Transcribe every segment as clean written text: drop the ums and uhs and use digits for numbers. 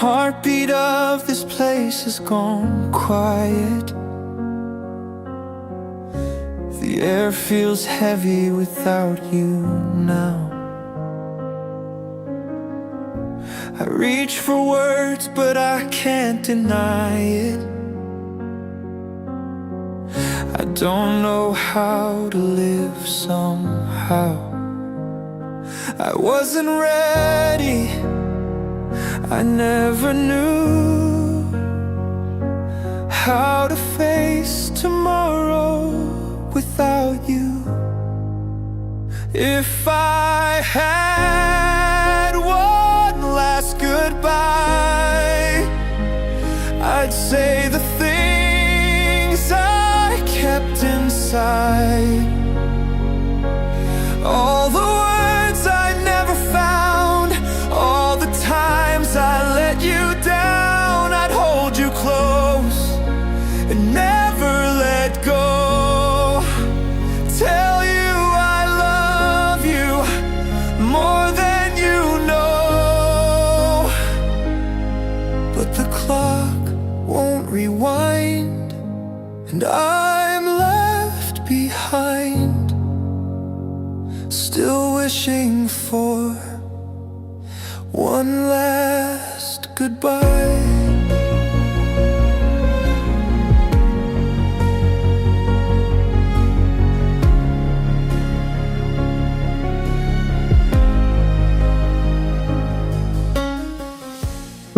heartbeat of this place has gone quiet. The air feels heavy without you now. I reach for words, but I can't deny it. I don't know how to live somehow. I wasn't ready, I never knew how to face tomorrow without you. If I had one last goodbye, I'd say the things I kept inside. All the words I never found, all the times I let you down. I'd hold you close and never let go. Tell you I love you more than you know. But the clock won't rewind, and I'm left behind, still wishing for one last goodbye.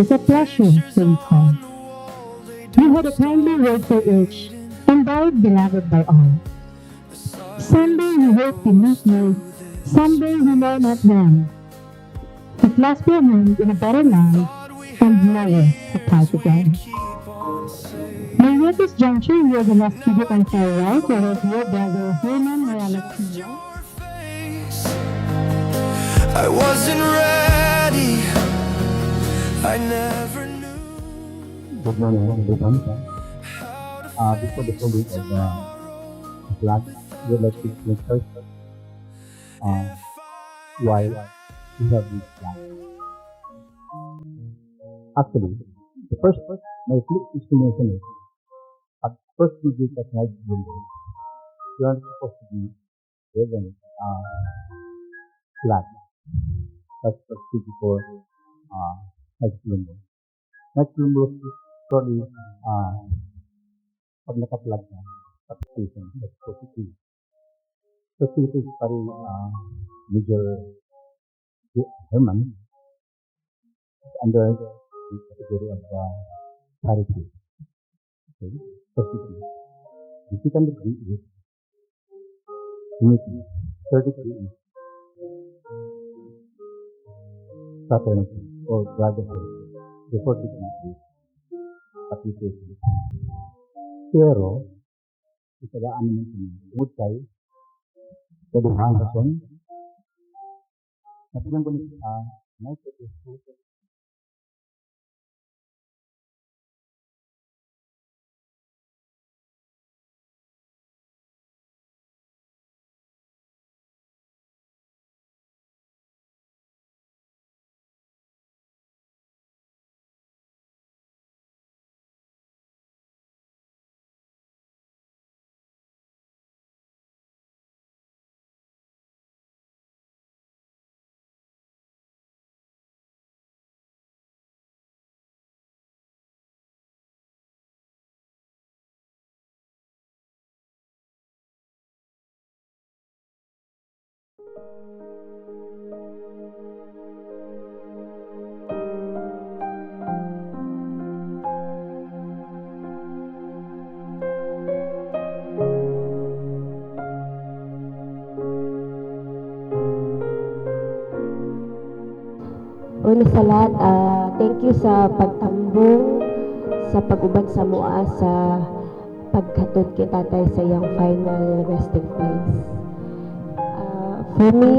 It's a pleasure to recall. You had a kindly word for each, and died beloved by all. Someday we hope to meet you, someday we may not then. To clasp your hand in a better life, and never to part again. May at this juncture hear the last tribute and farewell to our dear brother Herman Morales Sr. I wasn't ready, I never knew. Good morning, everyone. Before the folding of the flag, we would like to explain first why we have this flag. Actually, the first my quick explanation is at first we did a flag window. You are supposed to be given flag. That's first before next window. Next window is probably pag naka-flag na application, that's positive. Positive is parang major Herman under the category of charity. Okay, positive. The second degree is unity. Third degree is fraternity or brotherhood. The fourth degree is appreciation. Pero, isagaan naman sa mga tungkol kay kaduhang rason na pinanggulit may pagkasulit Una sa lahat, thank you sa pagtambong, sa pag-uban sa mua, sa paghatod kay tatay sa iyang final resting place. For me,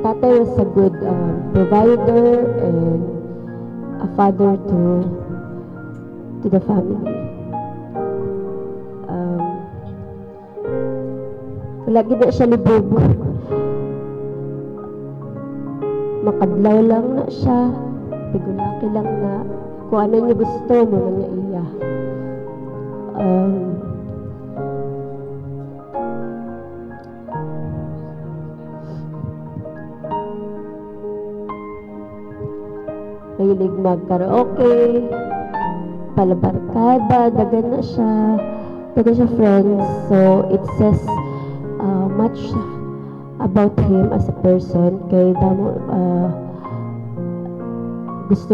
tatay was a good provider and a father to the family. Wala gid siya libog. makadlaw lang na siya, tigulaki lang na kung ano niya gusto mo na niya iya. Mahilig mag-karaoke, palabarkada, dagan na siya. Dagan siya friends. So, it says much about him as a person. Kay damo, gusto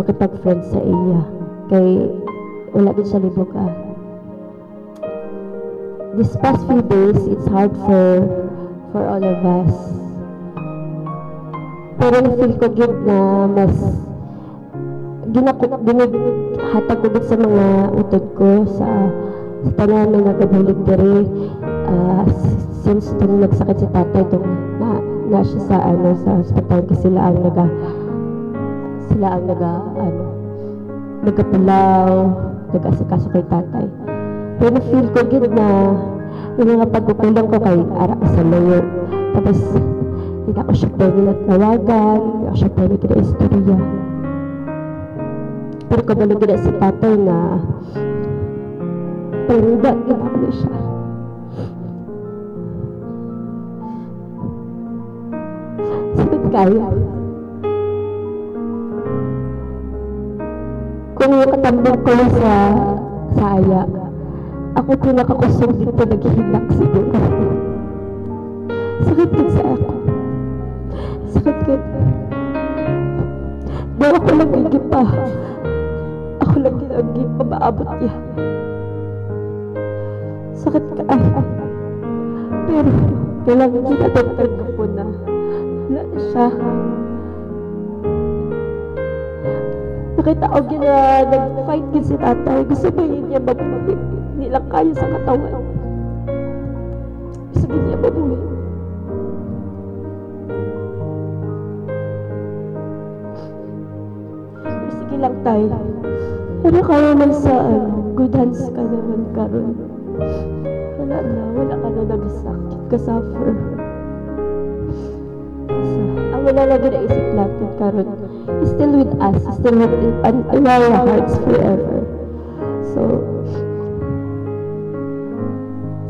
makipag-friends sa iya. Kay wala din siya libog This past few days, it's hard for all of us. Pero na-feel ko good na mas hatag ko din sa mga utod ko sa tanan na nagabulig diri since itong nagsakit si tatay itong na siya sa hospital kasi sila ang nagapulaw nag-asikaso kay tatay. Pero na-feel ko good na yung mga pagkukulang ko kay ara sa layo. Tapos hindi ako siya pwede natawagan, hindi ako siya pwede kina-istorya. Pero kabalo gina si tatay na palinda, ginawa na siya. Sakit kaya. Kung katambang ko sa aya, ako pinakakusog dito naghihilak siguro. Sakit yun sa ako. Sakit yun. Dahil ako lang gigipa. Ako lang gigipa maabot niya. Sakit ka pero kailangan ginatagtag ko na wala na siya. Nakita ko nag-fight din si tatay. Gusto ba yun niya mabuhay? Hindi lang kaya sa katawan. Gusto ba niya mabuhay? Sige lang tayo. Pero kaya man sa good hands ka naman karon. Wala ka na nagsakit ka suffer. Ang wala na ginaisip natin karon. He's still with us. He's still in our hearts forever. So,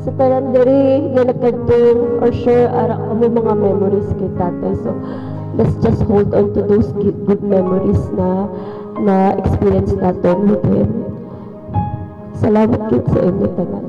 sa tanan diri na nagkadtong for sure ara mo mga memories kay tatay. So, let's just hold on to those good memories na experience natin with him. Salamat kit sa inyo tanan.